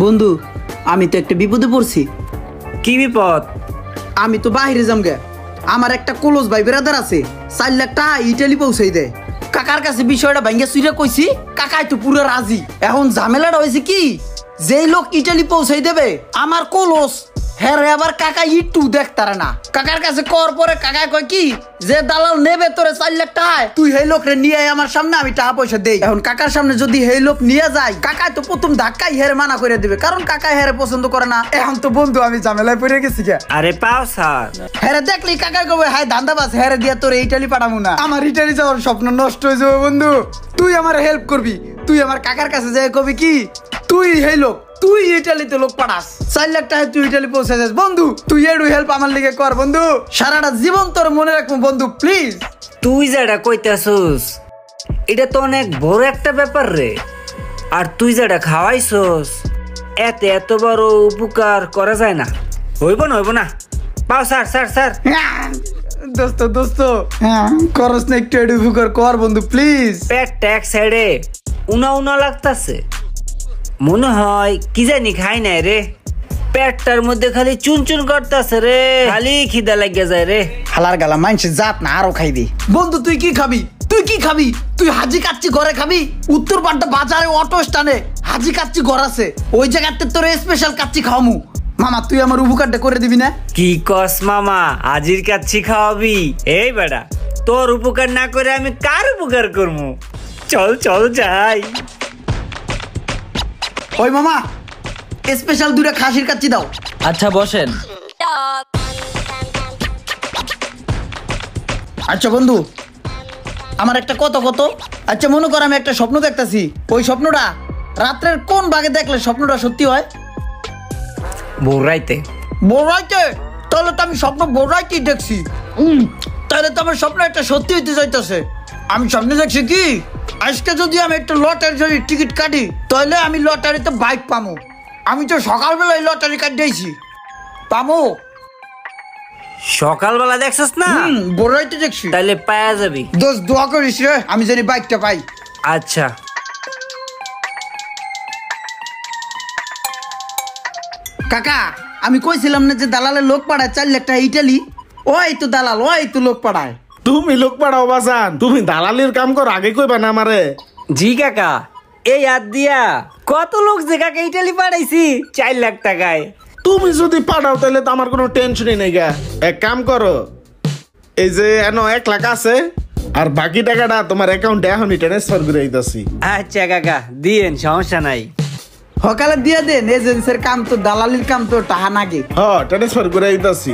বন্ধু আমি তো একটা বিপদে পড়ছি। কি বিপদ? আমি তো বাইরে যামগে। আমার একটা ক্লোজ ভাই ব্রাদার আছে, 4 লাখ টাকা ইটালি পৌঁছাই দেয়। কাকার কাছে বিষয়টা ভাঙ্গা চুইরা কইছি, কাকাই তো পুরো রাজি। এখন ঝামেলাটা হয়েছে কি, যেই লোক ইটালি পৌঁছাই দেবে আমার ক্লোজ, হ্যাঁ আবার কাকা ইটু দেখতারে না। কাকার কাছে কর পরে কাকা কয় কি, যে দালাল নেবে তোরে 4 লাখ টাকা, তুই সেই লোকরে নিয়ে আয় আমার সামনে, আমি টাকা পয়সা দেই। এখন কাকার সামনে যদি সেই লোক নিয়ে যায়, কাকা তো প্রথম ধাক্কাই হেরে মানা করে দিবে, কারণ কাকা হেরে পছন্দ করে না। এখন তো বন্ধু আমি ঝামেলায় পড়ে গেছি গে। আরে পাও স্যার, হেরে দেখলি কাকা কবে হাই ধান্দাবাজ, হেরে দিয়া তোরে ইটালি পাঠাবো না। আমার ইটালি যাওয়ার স্বপ্ন নষ্ট হয়ে যাবে বন্ধু। তুই আমার হেল্প করবি, তুই আমার কাকার কাছে যাই কবি কি, তুই সেই লোক, তুই ইটালিতে লোক পাঠাস, 4 লাখ টাকা তুই ইটালি পৌঁছে যাস। বন্ধু তুই একটু হেল্প আমার লিগে কর বন্ধু, সারাটা জীবন তোর মনে রাখবো বন্ধু প্লিজ। তুই যেটা কইতাছস এটা তো অনেক বড় একটা ব্যাপার রে। আর তুই যেটা খাওয়াইছস এতে এত বড় উপকার করা যায় না। হইব না হইব না, পাও স্যার স্যার স্যার। দোস্ত দোস্ত করস না একটু একটু উপকার কর বন্ধু প্লিজ। পেট ট্যাক্স সাইডে উনা উনা লাগতাছে, মনে হয় কি জানি খাই নাই রে। পেটটার মধ্যে খালি চুন চুন করতেছে রে, খালি খিদা লাগিয়ে যায় রে। হালার গালা মানুষের জাত না, আরো খাইবি। বন্ধু তুই কি খাবি, তুই কি খাবি? তুই হাজি কাচ্চি ঘরে খাবি? উত্তর পাড্ডা বাজারে অটো স্ট্যান্ডে হাজি কাচ্চি ঘর আছে, ওই জায়গাতে তোর স্পেশাল কাচ্চি খাওয়ামু। মামা তুই আমার উপকারটা করে দিবি না? কি কস মামা, হাজির কাচ্চি খাওয়াবি? এই বেটা, তোর উপকার না করে আমি কার উপকার করবো? চল চল যাই। ওই মামা স্পেশাল 2টা খাসির কাচ্চি দাও। আচ্ছা বসেন। আচ্ছা বন্ধু আমার একটা কত আচ্ছা মনে কর আমি একটা স্বপ্ন দেখতেছি, ওই স্বপ্নটা রাত্রের কোন ভাগে দেখলে স্বপ্নটা সত্যি হয়? ভোরাইতে। ভোরাইতে? তাহলে তো আমি স্বপ্ন ভোরাইতেই দেখছি। তাহলে তো আমার স্বপ্ন একটা সত্যি হইতে যাইতেছে। আমি স্বপ্নে দেখছি কি, আজকে যদি আমি একটা লটারি টিকিট কাটি, তাহলে আমি লটারিতে বাইক পামো। আমি তো সকালবেলায় লটারি কাটিয়েছি, পামো। সকালবেলা দেখছিস না? ভোরাইতে দেখছি। তাহলে পাওয়া যাবি। দোস্ত দোয়া করিস রে, আমি জানি বাইকটা পাই। আচ্ছা কাকা আমি কইছিলাম না যে দালালের লোক পাঠায় 4 লাখ টাকা ইটালি, ওই তো দালাল, ওই তো লোক পাঠায়। তুমি লোক পাঠাও বাজান, তুমি দালালির কাম কর, আগে কইবা না আমারে? জি কাকা, এই হাত দিয়া কত লোক যে কাকা ইটালি পাঠাইছি 4 লাখ টাকায়। তুমি যদি পাঠাও তাহলে তো আমার কোনো টেনশনই নেই গা। এক কাম করো, এই যে এনো 1 লাখ আছে, আর বাকি টাকাটা তোমার অ্যাকাউন্টে এখনই ট্রান্সফার করে দিতেছি। আচ্ছা কাকা দিয়েন, সমস্যা নাই। সকালে দিয়ে দেন, এজেন্সির কাম তো, দালালির কাম তো টাহা নাগে। হ্যাঁ ট্রান্সফার করে দিতেছি।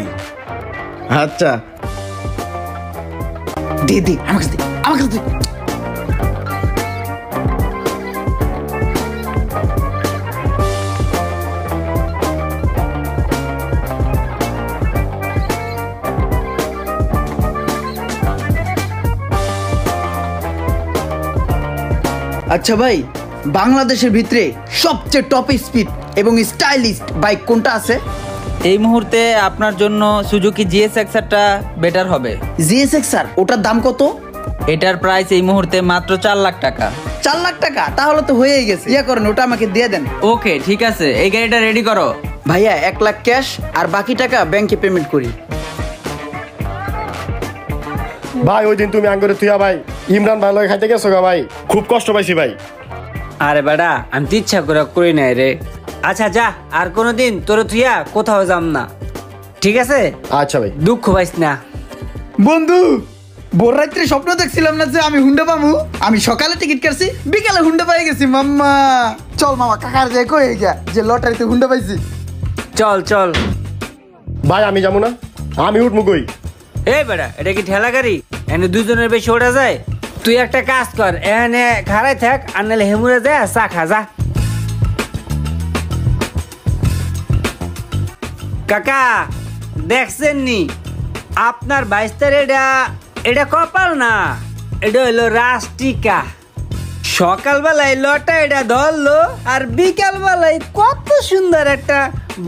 আচ্ছা দে আমার কাছে, আমার কাছে। আচ্ছা ভাই, বাংলাদেশের ভিতরে সবচেয়ে টপ স্পিড এবং স্টাইলিশ বাইক কোনটা আছে? এই মুহূর্তে আপনার জন্য সুজুকি জিএসএক্সআরটা বেটার হবে। জিএসএক্সআর, ওটার দাম কত? এটার প্রাইস এই মুহূর্তে মাত্র 4 লাখ টাকা। 4 লাখ টাকা? তাহলে তো হয়েই গেছে। ইয়া করেন, ওটা আমাকে দিয়ে দেন। ওকে ঠিক আছে, এই গাড়িটা রেডি করো। ভাইয়া 1 লাখ ক্যাশ আর বাকি টাকা ব্যাংকে পেমেন্ট করি। ভাই ওই দিন তুমি আঙ্গুরে তুইয়া ভাই ইমরান ভাই লগে খাইতে গেছো গা ভাই, খুব কষ্ট পাইছি ভাই। আরে বেটা আমি তো ইচ্ছা করে করি নাই রে। আচ্ছা যা, আর কোনোদিন তোর থুইয়া কোথাও যাম না, ঠিক আছে? আচ্ছা ভাই। দুঃখ পাইস না। বন্ধু ভোর রাত্রে স্বপ্ন দেখছিলাম না যে আমি হুন্ডা পামু, আমি সকালে টিকিট কাটছি, বিকালে হুন্ডা পাই গেছি। মাম্মা চল মামা, কাকার যাই কই গিয়া যে লটারিতে হুন্ডা পাইছি। চল চল ভাই আমি যাবো না, আমি উঠবো কই? এই বেটা এটা কি ঠেলা গাড়ি? এনে 2 জনের বেশি ওঠা যায়? তুই একটা কাজ কর, এখানে খাড়াই থাক, আর নাহলে হেমুরে যায় চা খা যা। কাকা দেখছেন নি আপনার 22 এটা কপাল না, এটা হইলো রাষ্ট্রিকা। সকালবেলায় লটা এটা ধরলো, আর বিকাল বেলায় কত সুন্দর একটা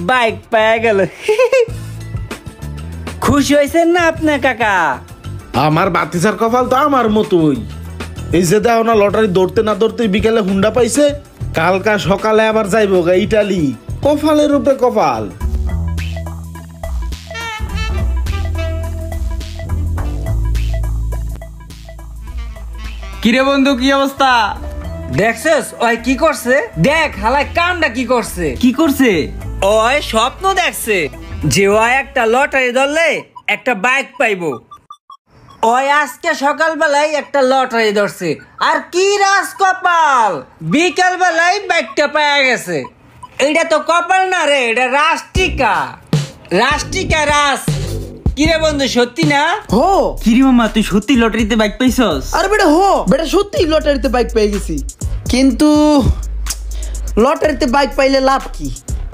বাইক পাওয়া গেল। খুশি হয়েছেন না আপনি কাকা? আমার বাতিসার কপাল তো আমার মতোই। এই যে দেখো না, লটারি দৌড়তে না দৌড়তে বিকেলে হুন্ডা পাইছে, কালকা সকালে আবার যাইবো গা ইটালি, কপালের উপরে কপাল। কিরে বন্ধু, কি অবস্থা? দেখছস ওই কি করছে? দেখ হালাই কামটা কি করছে। কি করছে? ওই স্বপ্ন দেখছে যে ওই একটা লটারি ধরলে একটা বাইক পাইবো। ওই আজকে সকালবেলায় একটা লটারি ধরছে, আর কি রাজ কপাল, বিকাল বেলায় বাইকটা পাওয়া গেছে। এটা তো কপাল না রে, এটা রাষ্ট্রিকা, রাষ্ট্রিকা রাস। কিরে বন্ধু, সত্যি না? হো কিরে মামা, তুই সত্যি লটারিতে বাইক পাইছস? আরে বেটা হো বেটা, সত্যি লটারিতে বাইক পেয়ে গেছি। কিন্তু লটারিতে বাইক পাইলে লাভ কি?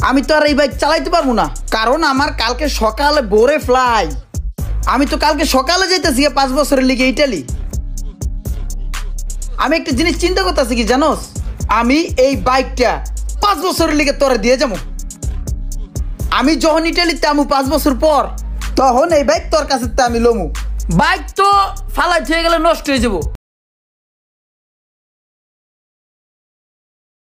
আমি তো আর এই বাইক চালাইতে পারবো না, কারণ আমার কালকে সকালে ভোরে ফ্লাই। আমি তো কালকে সকালে যাইতেছি 5 বছরের লিগে ইটালি। আমি একটা জিনিস চিন্তা করতেছি কি জানোস, আমি এই বাইকটা 5 বছরের লিগে তোরা দিয়ে যাবো। আমি যখন ইটালিতে আমু 5 বছর পর, তখন এই বাইক তোর কাছে আমি লমু। বাইক তো ফালাই হয়ে গেলে নষ্ট হয়ে যাবো।